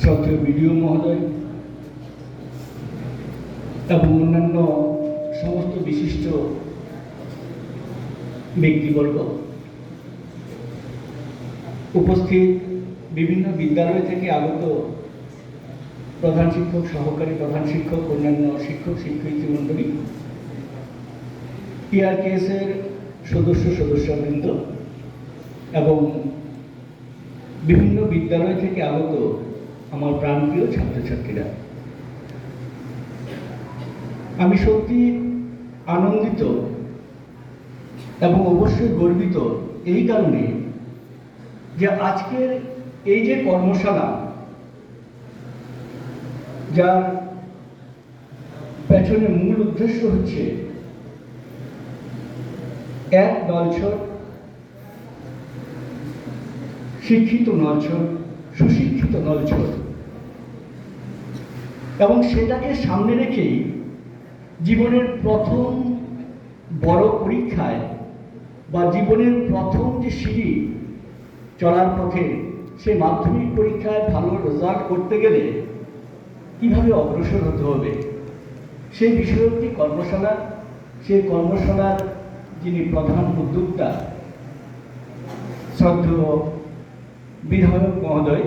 শ্রদ্ধেয় বিডিও মহোদয় এবং অন্যান্য সমস্ত বিশিষ্ট ব্যক্তিবর্গ, উপস্থিত বিভিন্ন বিদ্যালয় থেকে আগত প্রধান শিক্ষক, সহকারী প্রধান শিক্ষক, অন্যান্য শিক্ষক শিক্ষয়িত্রী মণ্ডলী, পিআরকেএস-এর সদস্যবৃন্দ এবং বিভিন্ন বিদ্যালয় থেকে আগত আমার প্রাণপ্রিয় ছাত্রছাত্রীরা, আমি সত্যি আনন্দিত এবং অবশ্যই গর্বিত এই কারণে যে আজকের এই যে কর্মশালা, যার পেছনে মূল উদ্দেশ্য হচ্ছে এক নলছর, শিক্ষিত নলছর, সুশিক্ষিত নলছর, এবং সেটাকে সামনে রেখেই জীবনের প্রথম বড় পরীক্ষায় বা জীবনের প্রথম যে সিঁড়ি চলার পথে, সে মাধ্যমিক পরীক্ষায় ভালো রেজাল্ট করতে গেলে কিভাবে অগ্রসর হতে হবে সেই বিষয়ে একটি কর্মশালা। সেই কর্মশালার যিনি প্রধান উদ্যোক্তা শ্রদ্ধেয় বিধায়ক মহোদয়,